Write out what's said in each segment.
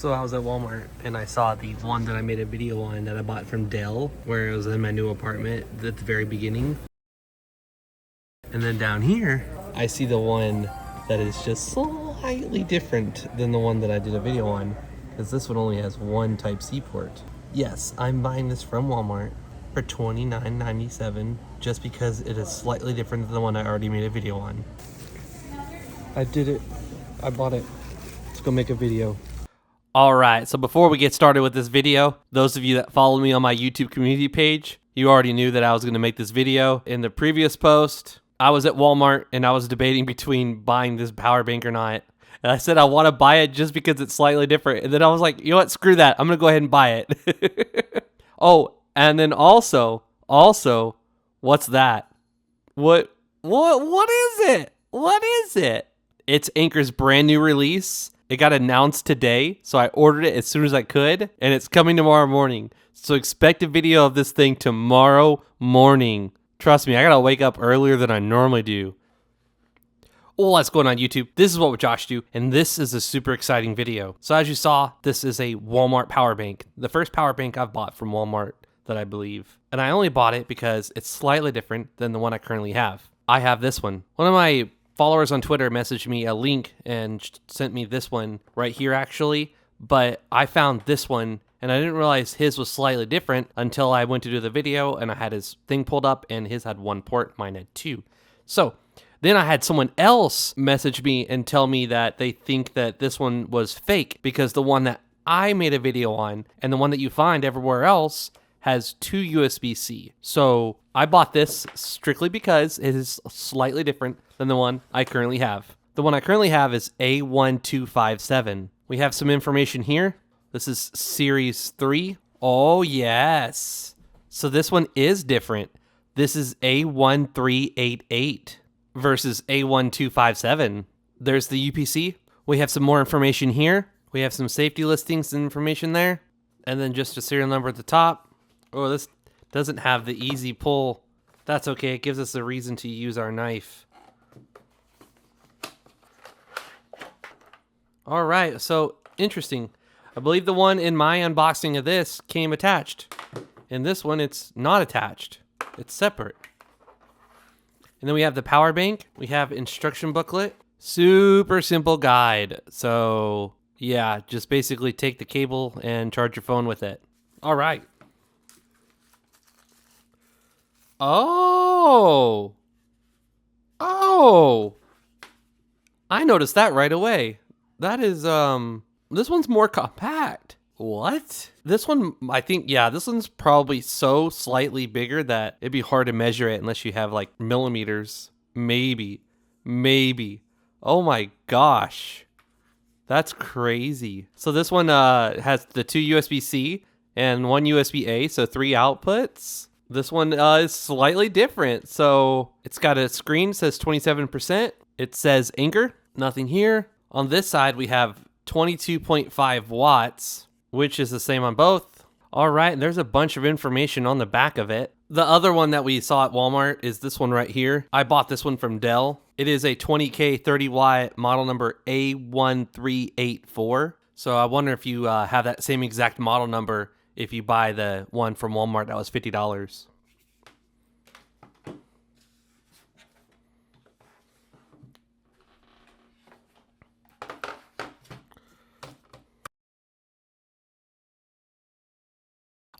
So I was at Walmart and I saw the one that I made a video on that I bought from Dell, where it was in my new apartment at the very beginning. And then down here, I see the one that is just slightly different than the one that I did a video on, because this one only has one Type-C port. Yes, I'm buying this from Walmart for $29.97 just because it is slightly different than the one I already made a video on. I did it. I bought it. Let's go make a video. Alright, so before we get started with this video, those of you that follow me on my YouTube community page, you already knew that I was going to make this video. In the previous post, I was at Walmart and I was debating between buying this power bank or not. And I said I want to buy it just because it's slightly different. And then I was like, you know what, screw that. I'm going to go ahead and buy it. Oh, and then also, what's that? What is it? What is it? It's Anker's brand new release. It got announced today, so I ordered it as soon as I could, and it's coming tomorrow morning. So expect a video of this thing tomorrow morning. Trust me, I gotta wake up earlier than I normally do. Oh, what's going on YouTube? This is what would Josh do, and this is a super exciting video. So as you saw, this is a Walmart power bank. The first power bank I've bought from Walmart that I believe. And I only bought it because it's slightly different than the one I currently have. I have this one. One of my followers on Twitter messaged me a link and sent me this one right here actually, but I found this one and I didn't realize his was slightly different until I went to do the video and I had his thing pulled up and his had one port, mine had two. So then I had someone else message me and tell me that they think that this one was fake because the one that I made a video on and the one that you find everywhere else has two USB-C. So I bought this strictly because it is slightly different than the one I currently have. The one I currently have is A1257. We have some information here. This is Series 3. Oh, yes. So this one is different. This is A1388 versus A1257. There's the UPC. We have some more information here. We have some safety listings and information there. And then just a serial number at the top. Oh, this doesn't have the easy pull. That's okay. It gives us a reason to use our knife. All right. So interesting. I believe the one in my unboxing of this came attached. In this one, it's not attached. It's separate. And then we have the power bank. We have instruction booklet. Super simple guide. So yeah, just basically take the cable and charge your phone with it. All right. Oh, I noticed that right away. That is, this one's more compact. What? This one, I think, yeah, this one's probably so slightly bigger that it'd be hard to measure it unless you have like millimeters. Maybe. Oh my gosh. That's crazy. So this one has the two USB-C and one USB-A, so 3 outputs. This one is slightly different. So it's got a screen that says 27%. It says Anker, nothing here. On this side, we have 22.5 watts, which is the same on both. All right, and there's a bunch of information on the back of it. The other one that we saw at Walmart is this one right here. I bought this one from Dell. It is a 20K 30 watt model number A1384. So I wonder if you have that same exact model number if you buy the one from Walmart that was $50.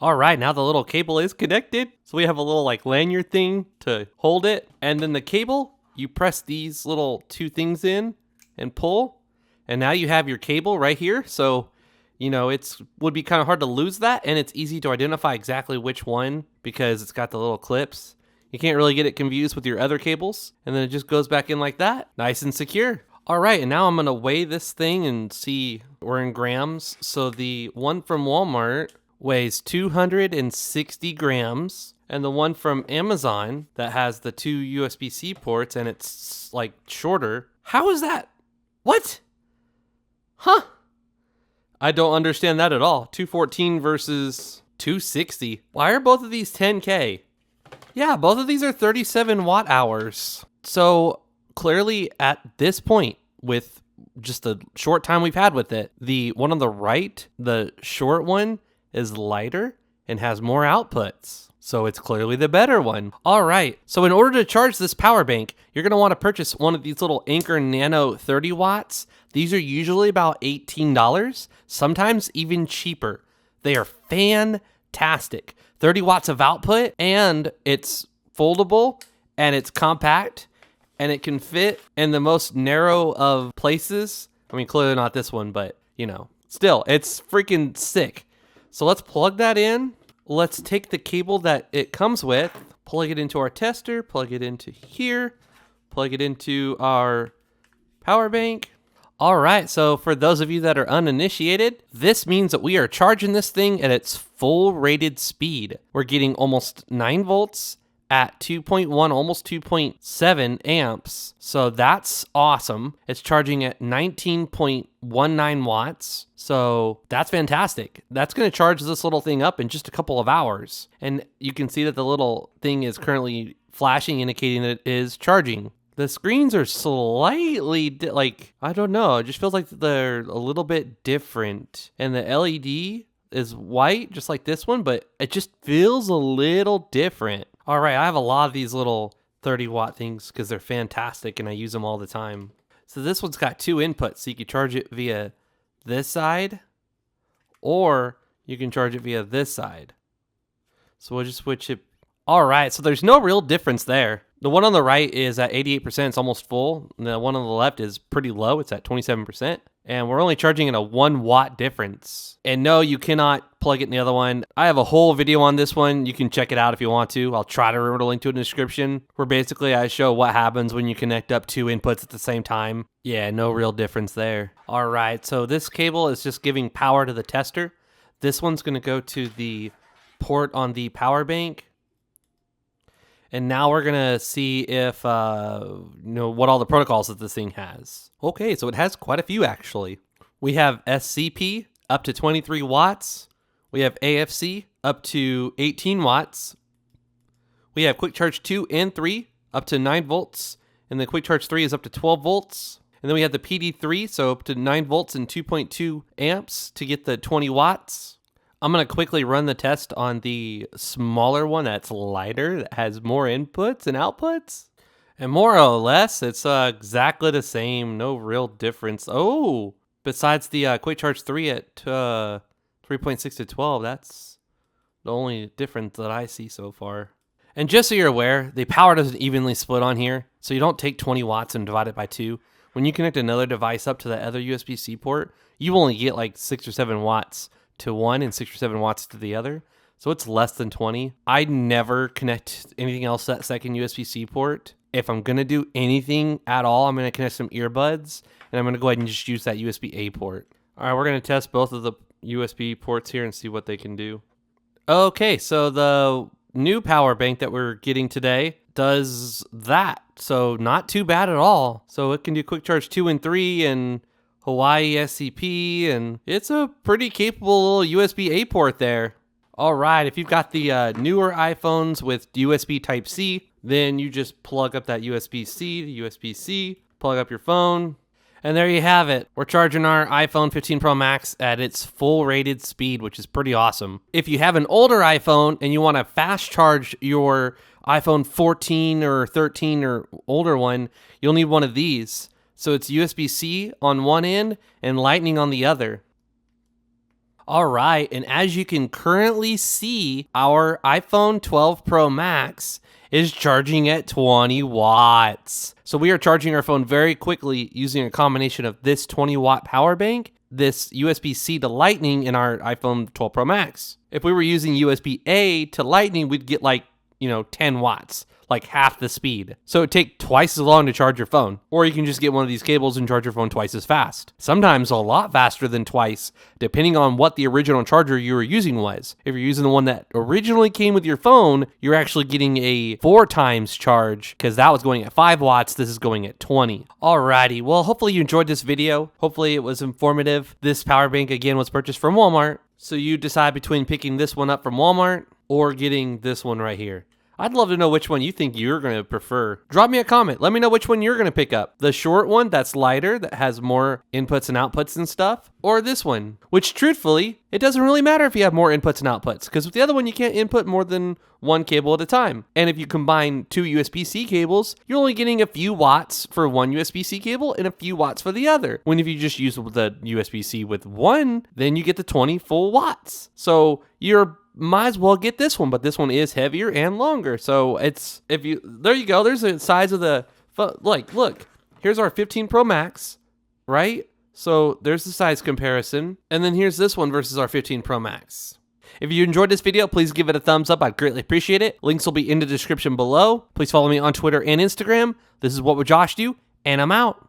All right, now the little cable is connected. So we have a little like lanyard thing to hold it. And then the cable, you press these little two things in and pull. And now you have your cable right here. So you know, would be kind of hard to lose that, and it's easy to identify exactly which one because it's got the little clips. You can't really get it confused with your other cables, and then it just goes back in like that. Nice and secure. All right, and now I'm going to weigh this thing and see we're in grams. So the one from Walmart weighs 260 grams, and the one from Amazon that has the two USB-C ports and it's like shorter. How is that? What? Huh? I don't understand that at all. 214 versus 260. Why are both of these 10K? Yeah, both of these are 37 watt hours. So clearly at this point with just the short time we've had with it. The one on the right, the short one, is lighter and has more outputs. So it's clearly the better one. All right, so in order to charge this power bank, you're gonna wanna purchase one of these little Anker Nano 30 watts. These are usually about $18, sometimes even cheaper. They are fantastic. 30 watts of output, and it's foldable, and it's compact, and it can fit in the most narrow of places. I mean, clearly not this one, but you know, still, it's freaking sick. So let's plug that in. Let's take the cable that it comes with, plug it into our tester, plug it into here, plug it into our power bank. All right, so for those of you that are uninitiated, this means that we are charging this thing at its full rated speed. We're getting almost 9 volts at 2.1, almost 2.7 amps. So that's awesome. It's charging at 19.19 watts. So that's fantastic. That's going to charge this little thing up in just a couple of hours. And you can see that the little thing is currently flashing, indicating that it is charging. The screens are slightly, I don't know. It just feels like they're a little bit different. And the LED is white, just like this one, but it just feels a little different. All right, I have a lot of these little 30 watt things because they're fantastic and I use them all the time. So this one's got 2 inputs, so you can charge it via this side, or you can charge it via this side. So we'll just switch it. All right, so there's no real difference there. The one on the right is at 88%, it's almost full. And the one on the left is pretty low, it's at 27%. And we're only charging at a 1 watt difference. And no, you cannot plug it in the other one. I have a whole video on this one. You can check it out if you want to. I'll try to remember to link to it in the description, where basically I show what happens when you connect up 2 inputs at the same time. Yeah, no real difference there. All right, so this cable is just giving power to the tester. This one's gonna go to the port on the power bank. And now we're gonna see if, what all the protocols that this thing has. Okay, so it has quite a few actually. We have SCP up to 23 watts. We have AFC up to 18 watts. We have Quick Charge 2 and 3 up to 9 volts. And the Quick Charge 3 is up to 12 volts. And then we have the PD 3, so up to 9 volts and 2.2 amps to get the 20 watts. I'm going to quickly run the test on the smaller one that's lighter, that has more inputs and outputs. And more or less, it's exactly the same, no real difference. Oh, besides the Quick Charge 3 at 3.6 to 12, that's the only difference that I see so far. And just so you're aware, the power doesn't evenly split on here, so you don't take 20 watts and divide it by 2. When you connect another device up to the other USB-C port, you only get like 6 or 7 watts to one and 6 or 7 watts to the other. So it's less than 20. I never connect anything else to that second USB-C port. If I'm going to do anything at all, I'm going to connect some earbuds, and I'm going to go ahead and just use that USB-A port. All right, we're going to test both of the USB ports here and see what they can do. Okay, so the new power bank that we're getting today does that. So not too bad at all. So it can do Quick Charge 2 and 3 and Hawaii SCP, and it's a pretty capable little USB-A port there. All right, if you've got the newer iPhones with USB Type-C, then you just plug up that USB-C to USB-C, plug up your phone, and there you have it. We're charging our iPhone 15 Pro Max at its full rated speed, which is pretty awesome. If you have an older iPhone and you want to fast charge your iPhone 14 or 13 or older one, you'll need one of these. So it's USB-C on one end and Lightning on the other. All right, and as you can currently see, our iPhone 12 Pro Max is charging at 20 watts. So we are charging our phone very quickly using a combination of this 20 watt power bank, this USB-C to Lightning in our iPhone 12 Pro Max. If we were using USB-A to Lightning, we'd get like, 10 watts. Like half the speed. So it'd take twice as long to charge your phone. Or you can just get one of these cables and charge your phone twice as fast. Sometimes a lot faster than twice, depending on what the original charger you were using was. If you're using the one that originally came with your phone, you're actually getting a 4 times charge, because that was going at 5 watts, this is going at 20. Alrighty, well hopefully you enjoyed this video. Hopefully it was informative. This power bank again was purchased from Walmart. So you decide between picking this one up from Walmart or getting this one right here. I'd love to know which one you think you're going to prefer. Drop me a comment. Let me know which one you're going to pick up. The short one that's lighter, that has more inputs and outputs and stuff, or this one, which truthfully, it doesn't really matter if you have more inputs and outputs, because with the other one, you can't input more than one cable at a time. And if you combine 2 USB-C cables, you're only getting a few watts for one USB-C cable and a few watts for the other. When if you just use the USB-C with one, then you get the 20 full watts. So you're might as well get this one, but this one is heavier and longer. So there you go. There's the size of the, look, here's our 15 Pro Max, right? So there's the size comparison. And then here's this one versus our 15 Pro Max. If you enjoyed this video, please give it a thumbs up. I'd greatly appreciate it. Links will be in the description below. Please follow me on Twitter and Instagram. This is What Would Josh Do? And I'm out.